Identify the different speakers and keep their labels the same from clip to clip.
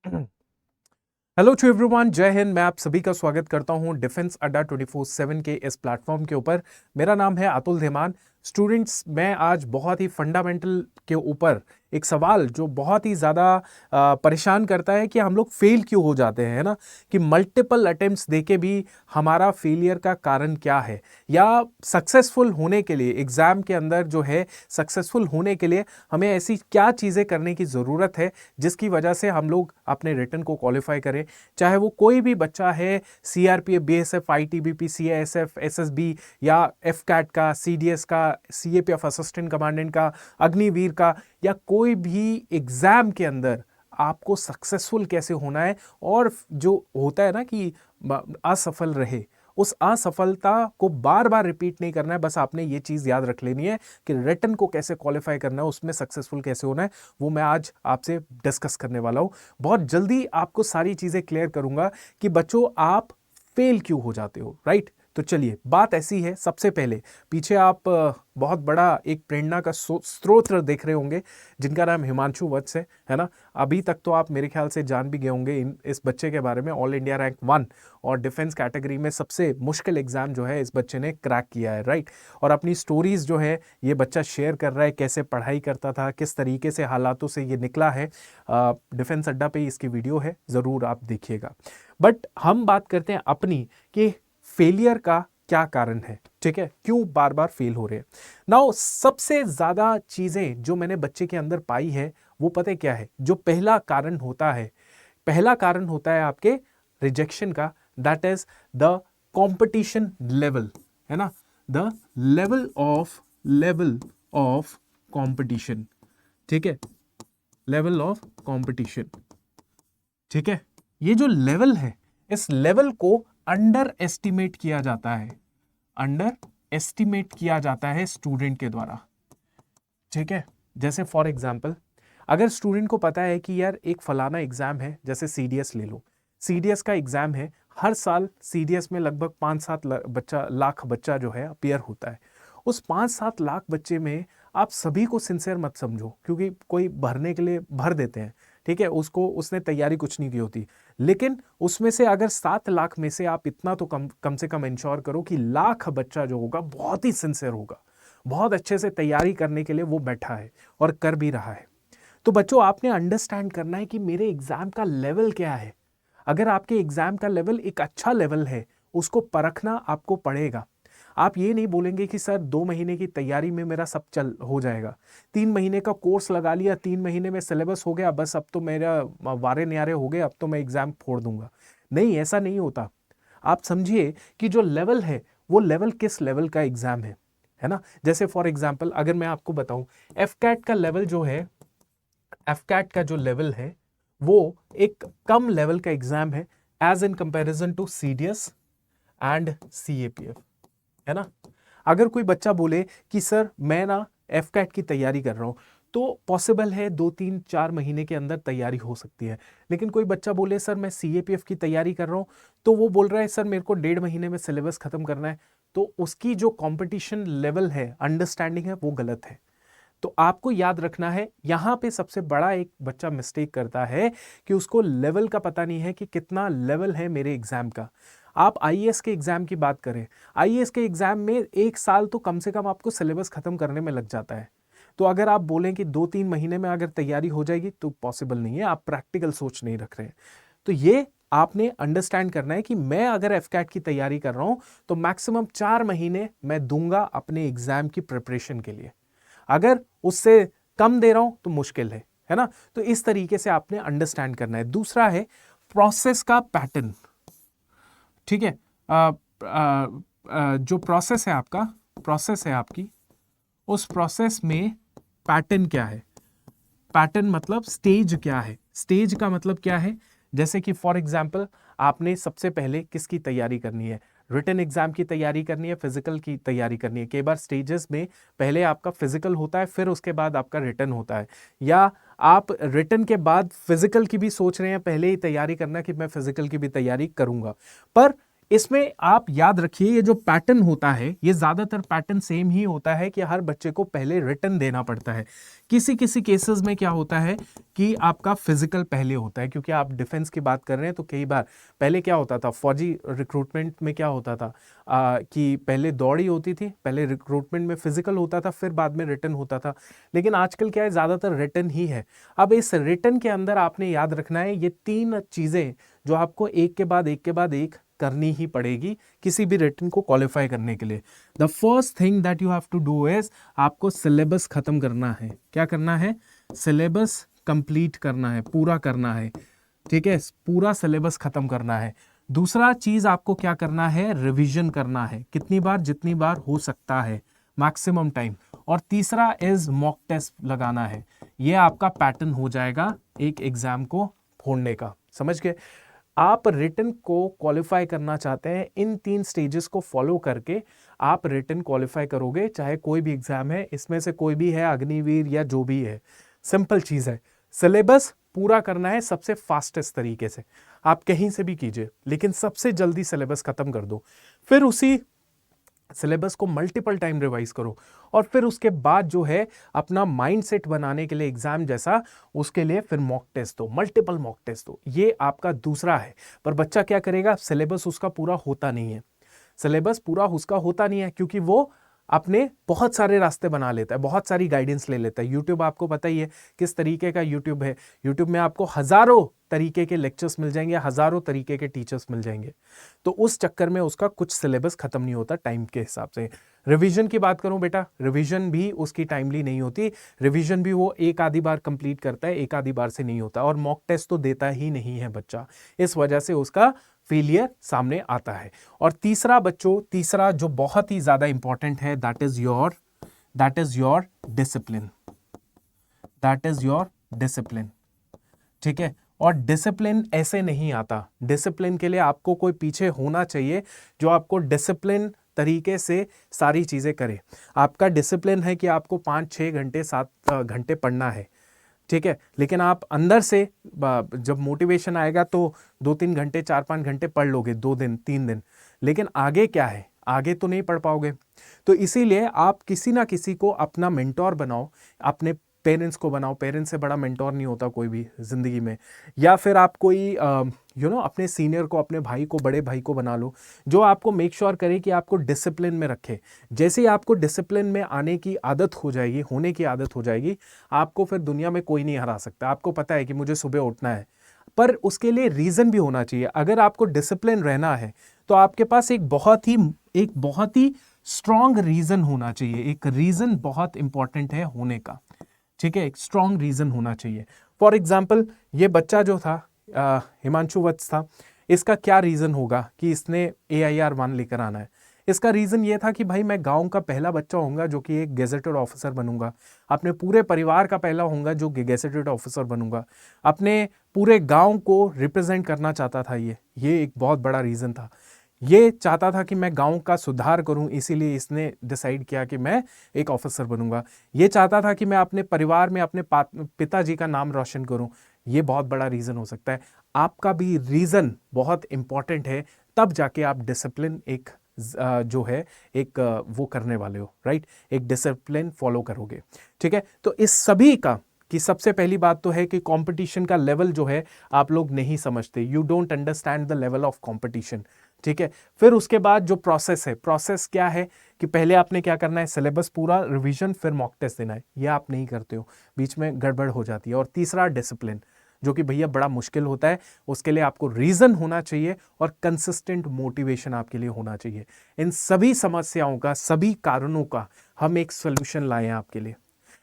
Speaker 1: Hello to everyone, जय हिंद। मैं आप सभी का स्वागत करता हूं डिफेंस अड्डा 24/7 के इस प्लेटफॉर्म के ऊपर। मेरा नाम है अतुल धीमान। स्टूडेंट्स, मैं आज बहुत ही फंडामेंटल के ऊपर एक सवाल जो बहुत ही ज़्यादा परेशान करता है कि हम लोग फेल क्यों हो जाते हैं, है ना, कि मल्टीपल अटेम्प्ट्स देके भी हमारा फेलियर का कारण क्या है, या सक्सेसफुल होने के लिए एग्ज़ाम के अंदर जो है सक्सेसफुल होने के लिए हमें ऐसी क्या चीज़ें करने की ज़रूरत है जिसकी वजह से हम लोग अपने रिटर्न को क्वालिफाई करें। चाहे वो कोई भी बच्चा है, CRPF, BSF, ITBP, CISF, SSB, या एफकैट का, सीडीएस का, सीएपीएफ असिस्टेंट कमांडेंट का, अग्निवीर का, या कोई भी एग्जाम के अंदर आपको सक्सेसफुल कैसे होना है। और जो होता है ना कि असफल रहे, उस असफलता को बार बार रिपीट नहीं करना है। बस आपने ये चीज याद रख लेनी है कि रिटन को कैसे क्वालिफाई करना है, उसमें सक्सेसफुल कैसे होना है, वो मैं आज आपसे डिस्कस करने वाला हूं। बहुत जल्दी आपको सारी चीजें क्लियर करूंगा कि बच्चों आप फेल क्यों हो जाते हो, राइट। तो चलिए, बात ऐसी है। सबसे पहले पीछे आप बहुत बड़ा एक प्रेरणा का स्रोत देख रहे होंगे जिनका नाम हिमांशु वत्स है ना। अभी तक तो आप मेरे ख्याल से जान भी गए होंगे इस बच्चे के बारे में। ऑल इंडिया रैंक 1 और डिफेंस कैटेगरी में सबसे मुश्किल एग्जाम जो है इस बच्चे ने क्रैक किया है, राइट। और अपनी स्टोरीज जो है ये बच्चा शेयर कर रहा है, कैसे पढ़ाई करता था, किस तरीके से हालातों से ये निकला है। डिफेंस अड्डा पे इसकी वीडियो है, ज़रूर आप देखिएगा। बट हम बात करते हैं अपनी कि फेलियर का क्या कारण है, ठीक है, क्यों बार बार फेल हो रहे हैं। नाउ सबसे ज्यादा चीजें जो मैंने बच्चे के अंदर पाई है वो पता है क्या है। जो पहला कारण होता है, पहला कारण होता है आपके रिजेक्शन का, that is the competition level, है ना। द लेवल ऑफ कंपटीशन, ठीक है, लेवल ऑफ कंपटीशन, ठीक है। ये जो लेवल है, इस लेवल को अंडर एस्टिमेट किया जाता है, अंडर एस्टिमेट किया जाता है स्टूडेंट के द्वारा, ठीक है। जैसे फॉर एग्जांपल, अगर स्टूडेंट को पता है कि यार एक फलाना एग्जाम है, जैसे सीडीएस ले लो, सीडीएस का एग्जाम है, हर साल सीडीएस में लगभग 5-7 लाख बच्चा जो है अपियर होता है। उस 5-7 लाख बच्चे में आप सभी को सिंसियर मत समझो, क्योंकि कोई भरने के लिए भर देते हैं, ठीक है, उसने तैयारी कुछ नहीं की होती। लेकिन उसमें से अगर 7 लाख में से आप इतना तो कम से कम इंश्योर करो कि लाख बच्चा जो होगा बहुत ही सिंसियर होगा, बहुत अच्छे से तैयारी करने के लिए वो बैठा है और कर भी रहा है। तो बच्चों, आपने अंडरस्टैंड करना है कि मेरे एग्जाम का लेवल क्या है। अगर आपके एग्जाम का लेवल एक अच्छा लेवल है, उसको परखना आपको पड़ेगा। आप ये नहीं बोलेंगे कि सर 2 महीने की तैयारी में मेरा सब चल हो जाएगा, 3 महीने का कोर्स लगा लिया, 3 महीने में सिलेबस हो गया, बस अब तो मेरा वारे न्यारे हो गए, अब तो मैं एग्जाम फोड़ दूंगा। नहीं, ऐसा नहीं होता। आप समझिए कि जो लेवल है वो लेवल किस लेवल का एग्जाम है ना। जैसे फॉर एग्जाम्पल अगर मैं आपको बताऊं, एफकैट का लेवल जो है, एफकैट का जो लेवल है वो एक कम लेवल का एग्जाम है as in comparison to CDS and CAPF, है ना। अगर कोई बच्चा बोले कि सर मैं ना एफकैट की तैयारी कर रहा हूं, तो पॉसिबल है 2-3-4 महीने के अंदर तैयारी हो सकती है। लेकिन कोई बच्चा बोले सर मैं सीएपीएफ की तैयारी कर रहा हूं, तो वो बोल रहा है सर मेरे को 1.5 महीने में सिलेबस खत्म करना है, तो उसकी जो कंपटीशन लेवल है, अंडरस्टैंडिंग है, वो गलत है। तो आपको याद रखना है, यहां पे सबसे बड़ा एक बच्चा मिस्टेक करता है कि उसको लेवल का पता नहीं है कि कितना लेवल है मेरे एग्जाम का। आप आईएएस के एग्जाम की बात करें, आईएएस के एग्जाम में 1 साल तो कम से कम आपको सिलेबस खत्म करने में लग जाता है। तो अगर आप बोलें कि 2-3 महीने में अगर तैयारी हो जाएगी, तो पॉसिबल नहीं है, आप प्रैक्टिकल सोच नहीं रख रहे हैं। तो ये आपने अंडरस्टैंड करना है कि मैं अगर एफकैट की तैयारी कर रहा हूं तो मैक्सिमम 4 महीने मैं दूंगा अपने एग्जाम की प्रिपरेशन के लिए। अगर उससे कम दे रहा हूं तो मुश्किल है ना। तो इस तरीके से आपने अंडरस्टैंड करना है। दूसरा है प्रोसेस का पैटर्न, ठीक है। जो प्रोसेस है आपका, प्रोसेस है आपकी, उस प्रोसेस में पैटर्न क्या है। पैटर्न मतलब स्टेज क्या है। स्टेज का मतलब क्या है, जैसे कि फॉर एग्जांपल आपने सबसे पहले किसकी तैयारी करनी है, रिटन एग्जाम की तैयारी करनी है, फिजिकल की तैयारी करनी है। कई बार स्टेजेस में पहले आपका फिजिकल होता है, फिर उसके बाद आपका रिटन होता है, या आप रिटन के बाद फिजिकल की भी सोच रहे हैं, पहले ही तैयारी करना कि मैं फिजिकल की भी तैयारी करूंगा। पर इसमें आप याद रखिए ये जो पैटर्न होता है ये ज्यादातर पैटर्न सेम ही होता है कि हर बच्चे को पहले रिटन देना पड़ता है। किसी किसी केसेस में क्या होता है कि आपका फिजिकल पहले होता है, क्योंकि आप डिफेंस की बात कर रहे हैं तो कई बार पहले क्या होता था फौजी रिक्रूटमेंट में क्या होता था कि पहले दौड़ी होती थी, पहले रिक्रूटमेंट में फिजिकल होता था, फिर बाद में रिटन होता था। लेकिन आजकल क्या है ज्यादातर रिटन ही है। अब इस रिटन के अंदर आपने याद रखना है ये 3 चीजें जो आपको एक के बाद एक करनी ही पड़ेगी किसी भी रिटन को क्वालिफाई करने के लिए। The first thing that you have to do is आपको सिलेबस खत्म करना है। क्या करना है? सिलेबस कंप्लीट करना है, पूरा करना है। ठीक है, पूरा सिलेबस खत्म करना है। दूसरा चीज आपको क्या करना है? रिवीजन करना है, कितनी बार? जितनी बार हो सकता है, मैक्सिमम टाइम। और तीसरा इज मॉक टेस्ट लगाना है। ये आपका पैटर्न हो जाएगा एक एग्जाम को फोड़ने का। समझ गए? आप रिटन को क्वालिफाई करना चाहते हैं, इन 3 स्टेजेस को फॉलो करके आप रिटन क्वालिफाई करोगे, चाहे कोई भी एग्जाम है, इसमें से कोई भी है, अग्निवीर या जो भी है। सिंपल चीज है, सिलेबस पूरा करना है सबसे फास्टेस्ट तरीके से। आप कहीं से भी कीजिए, लेकिन सबसे जल्दी सिलेबस खत्म कर दो। फिर उसी सिलेबस को मल्टीपल टाइम रिवाइज करो, और फिर उसके बाद जो है अपना माइंड सेट बनाने के लिए एग्जाम जैसा, उसके लिए फिर मॉक टेस्ट दो, मल्टीपल मॉक टेस्ट दो। ये आपका दूसरा है। पर बच्चा क्या करेगा? सिलेबस उसका पूरा होता नहीं है, सिलेबस पूरा उसका होता नहीं है, क्योंकि वो अपने बहुत सारे रास्ते बना लेता है, बहुत सारी गाइडेंस ले लेता है। यूट्यूब आपको पता ही है किस तरीके का यूट्यूब है। यूट्यूब में आपको हजारों तरीके के लेक्चर्स मिल जाएंगे, हजारों तरीके के टीचर्स मिल जाएंगे। तो उस चक्कर में उसका कुछ सिलेबस खत्म नहीं होता टाइम के हिसाब से। रिवीजन की बात करूं बेटा, रिवीजन भी उसकी टाइमली नहीं होती। रिवीजन भी वो एक आधी बार कंप्लीट करता है, एक आधी बार से नहीं होता। और मॉक टेस्ट तो देता ही नहीं है बच्चा, इस वजह से उसका फेलियर सामने आता है। और तीसरा बच्चों, तीसरा जो बहुत ही ज्यादा इंपॉर्टेंट है, that is your discipline. That is your discipline. ठीक है, और डिसिप्लिन ऐसे नहीं आता। डिसिप्लिन के लिए आपको कोई पीछे होना चाहिए जो आपको डिसिप्लिन तरीके से सारी चीजें करे। आपका डिसिप्लिन है कि आपको 5-6 घंटे 7 घंटे पढ़ना है, ठीक है, लेकिन आप अंदर से जब मोटिवेशन आएगा तो 2-3 घंटे 4-5 घंटे पढ़ लोगे, 2 दिन 3 दिन, लेकिन आगे क्या है? आगे तो नहीं पढ़ पाओगे। तो इसीलिए आप किसी ना किसी को अपना मेंटोर बनाओ, अपने पेरेंट्स को बनाओ। पेरेंट्स से बड़ा मेंटोर नहीं होता कोई भी जिंदगी में। या फिर आप कोई अपने सीनियर को, अपने भाई को, बड़े भाई को बना लो, जो आपको मेक श्योर करे कि आपको डिसिप्लिन में रखे। जैसे ही आपको डिसिप्लिन में आने की आदत हो जाएगी, होने की आदत हो जाएगी, आपको फिर दुनिया में कोई नहीं हरा सकता। आपको पता है कि मुझे सुबह उठना है, पर उसके लिए रीजन भी होना चाहिए। अगर आपको डिसिप्लिन रहना है तो आपके पास एक बहुत ही स्ट्रॉन्ग रीजन होना चाहिए। एक रीजन बहुत इंपॉर्टेंट है होने का, ठीक है, एक स्ट्रॉन्ग रीजन होना चाहिए। फॉर एग्जाम्पल, ये बच्चा जो था हिमांशु वत्स था, इसका क्या रीजन होगा कि इसने AIR 1 लेकर आना है? इसका रीजन ये था कि भाई मैं गांव का पहला बच्चा होऊंगा जो कि एक गेजेटेड ऑफिसर बनूंगा, अपने पूरे परिवार का पहला होऊंगा जो गेजेटेड ऑफिसर बनूंगा, अपने पूरे गांव को रिप्रेजेंट करना चाहता था। ये एक बहुत बड़ा रीजन था। ये चाहता था कि मैं गांव का सुधार करूं, इसीलिए इसने डिसाइड किया कि मैं एक ऑफिसर बनूंगा। ये चाहता था कि मैं अपने परिवार में अपने पिताजी का नाम रोशन करूं। ये बहुत बड़ा रीजन हो सकता है। आपका भी रीजन बहुत इंपॉर्टेंट है, तब जाके आप डिसिप्लिन एक जो है एक वो करने वाले हो, राइट? एक डिसिप्लिन फॉलो करोगे, ठीक है। तो इस सभी का कि सबसे पहली बात तो है कि कंपटीशन का लेवल जो है आप लोग नहीं समझते, you don't understand the level of competition, ठीक है। फिर उसके बाद जो प्रोसेस है, प्रोसेस क्या है कि पहले आपने क्या करना है? सिलेबस पूरा, रिवीजन, फिर मॉक टेस्ट देना है। ये आप नहीं करते हो, बीच में गड़बड़ हो जाती है। और तीसरा डिसिप्लिन, जो कि भैया बड़ा मुश्किल होता है। उसके लिए आपको रीजन होना चाहिए और कंसिस्टेंट मोटिवेशन आपके लिए होना चाहिए। इन सभी समस्याओं का, सभी कारणों का हम एक सोल्यूशन लाए हैं आपके लिए।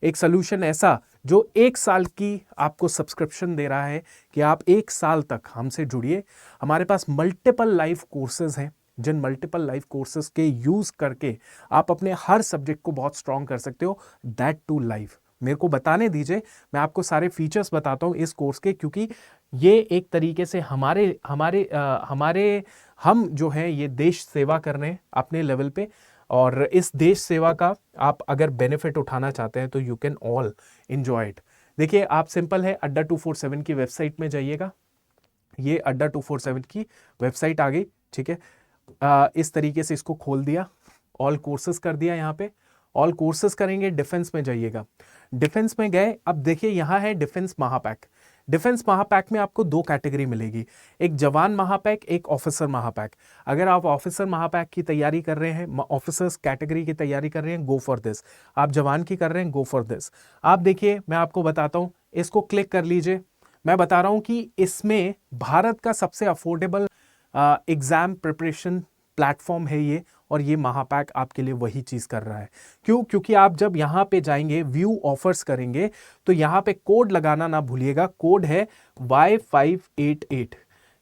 Speaker 1: एक सोल्यूशन ऐसा जो 1 साल की आपको सब्सक्रिप्शन दे रहा है कि आप 1 साल तक हमसे जुड़िए। हमारे पास मल्टीपल लाइव कोर्सेज हैं, जिन मल्टीपल लाइव कोर्सेज के यूज करके आप अपने हर सब्जेक्ट को बहुत स्ट्रांग कर सकते हो, दैट टू लाइव। मेरे को बताने दीजिए, मैं आपको सारे फीचर्स बताता हूं इस कोर्स के, क्योंकि ये एक तरीके से हम जो हैं ये देश सेवा कर रहे हैं अपने लेवल पे। और इस देश सेवा का आप अगर बेनिफिट उठाना चाहते हैं तो you can all enjoy it. देखिए, आप सिंपल है, अड्डा 247 की वेबसाइट में जाइएगा। ये अड्डा 247 की वेबसाइट आ गई, ठीक है। इस तरीके से इसको खोल दिया, ऑल कोर्सेज कर दिया, यहाँ पे ऑल कोर्सेज करेंगे, डिफेंस में जाइएगा, डिफेंस में गए, अब देखिए यहाँ है डिफेंस महापैक। डिफेंस महापैक में आपको दो कैटेगरी मिलेगी, एक जवान महापैक, एक ऑफिसर महापैक। अगर आप ऑफिसर महापैक की तैयारी कर रहे हैं, ऑफिसर्स कैटेगरी की तैयारी कर रहे हैं, गो फॉर दिस। आप जवान की कर रहे हैं, गो फॉर दिस। आप देखिए मैं आपको बताता हूं, इसको क्लिक कर लीजिए। मैं बता रहा हूं कि इसमें भारत का सबसे अफोर्डेबल एग्जाम प्रिपरेशन प्लेटफॉर्म है ये, और ये महापैक आपके लिए वही चीज कर रहा है। क्यों? क्योंकि आप जब यहां पे जाएंगे, व्यू ऑफर्स करेंगे, तो यहां पे कोड लगाना ना भूलिएगा। कोड है Y588।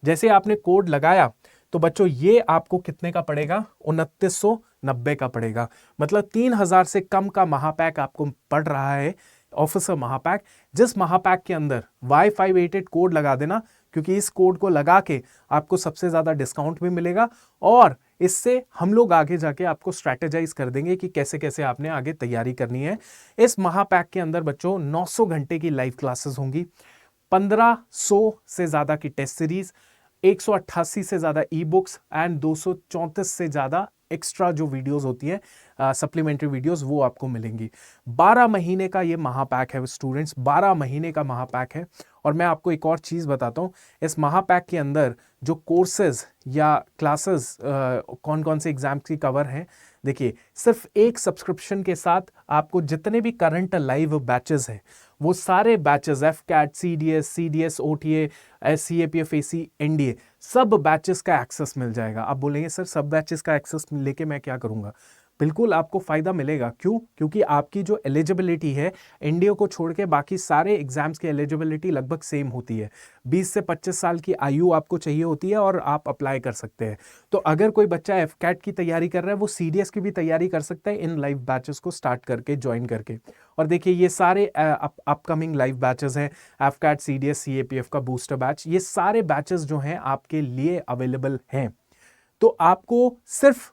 Speaker 1: जैसे आपने कोड लगाया तो बच्चों ये आपको कितने का पड़ेगा? 2990 का पड़ेगा। मतलब 3000 से कम का महापैक आपको पड़ रहा है, ऑफिसर महापैक। जिस महापैक के अंदर Y588 कोड लगा देना, क्योंकि इस कोड को लगा के आपको सबसे ज्यादा डिस्काउंट भी मिलेगा, और इससे हम लोग आगे जाके आपको स्ट्रैटेजाइज कर देंगे कि कैसे कैसे आपने आगे तैयारी करनी है। इस महापैक के अंदर बच्चों 900 घंटे की लाइव क्लासेस होंगी, 1500 से ज्यादा की टेस्ट सीरीज, 188 से ज्यादा ई बुक्स एंड 234 से ज्यादा एक्स्ट्रा जो वीडियोस होती है, सप्लीमेंट्री वीडियोस, वो आपको मिलेंगी। 12 महीने का ये महापैक है स्टूडेंट्स, 12 महीने का महापैक है। और मैं आपको एक और चीज बताता हूँ, इस महापैक के अंदर जो कोर्सेज या क्लासेस कौन कौन से एग्जाम्स की कवर हैं, देखिए सिर्फ एक सब्सक्रिप्शन के साथ आपको जितने भी करंट लाइव बैचेस हैं, वो सारे batches, AFCAT, CDS, OTA, CAPF, AC, NDA, सब बैचेस का एक्सेस मिल जाएगा। आप बोलेंगे सर सब बैचेस का एक्सेस लेके मैं क्या करूंगा? बिल्कुल आपको फायदा मिलेगा। क्यों? क्योंकि आपकी जो एलिजिबिलिटी है, एनडीए को छोड़ के बाकी सारे एग्जाम्स की एलिजिबिलिटी लगभग सेम होती है। 20 से 25 साल की आयु आपको चाहिए होती है और आप अप्लाई कर सकते हैं। तो अगर कोई बच्चा एफकैट की तैयारी कर रहा है, वो सीडीएस की भी तैयारी कर सकता है इन लाइव बैचेस को स्टार्ट करके, ज्वाइन करके। और देखिए ये सारे अपकमिंग लाइव बैचेस हैं, एफकैट, सीडीएस, सीएपीएफ का बूस्टर बैच, ये सारे बैचेस जो हैं आपके लिए अवेलेबल हैं। तो आपको सिर्फ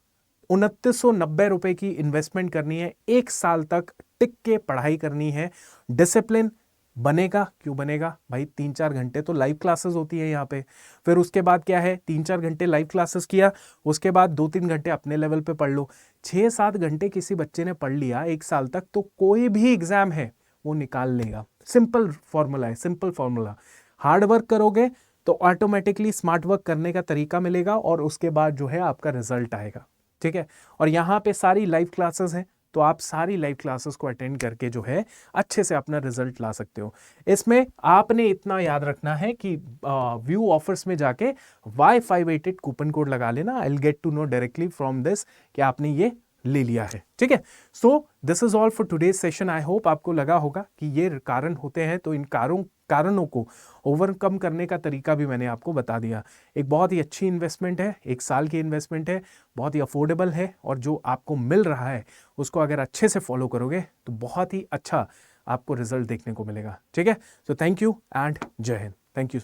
Speaker 1: 2990 रुपए की इन्वेस्टमेंट करनी है, एक साल तक टिक के पढ़ाई करनी है। डिसिप्लिन बनेगा, क्यों बनेगा भाई? 3-4 घंटे तो लाइव क्लासेस होती है यहाँ पे। फिर उसके बाद क्या है, 3-4 घंटे लाइव क्लासेस किया, उसके बाद 2-3 घंटे अपने लेवल पे पढ़ लो। 6-7 घंटे किसी बच्चे ने पढ़ लिया एक साल तक, तो कोई भी एग्जाम है वो निकाल लेगा। सिंपल फॉर्मूला है, सिंपल फॉर्मूला। हार्ड वर्क करोगे तो ऑटोमेटिकली स्मार्ट वर्क करने का तरीका मिलेगा, और उसके बाद जो है आपका रिजल्ट आएगा। ठीक है? और यहाँ पे सारी लाइव क्लासेस हैं, तो आप सारी लाइव क्लासेस को अटेंड करके जो है अच्छे से अपना रिजल्ट ला सकते हो। इसमें आपने इतना याद रखना है कि व्यू ऑफर्स में जाके Y588 कूपन कोड लगा लेना। I will get to know directly from this कि आपने ये ले लिया है। ठीक है? So this is all for today's session. I hope आपको लगा होगा कि ये कारण होते हैं, तो इन कारणों को ओवरकम करने का तरीका भी मैंने आपको बता दिया। एक बहुत ही अच्छी इन्वेस्टमेंट है, एक साल की इन्वेस्टमेंट है, बहुत ही अफोर्डेबल है, और जो आपको मिल रहा है उसको अगर अच्छे से फॉलो करोगे तो बहुत ही अच्छा आपको रिजल्ट देखने को मिलेगा। ठीक है? सो थैंक यू एंड जय हिंद। Thank you.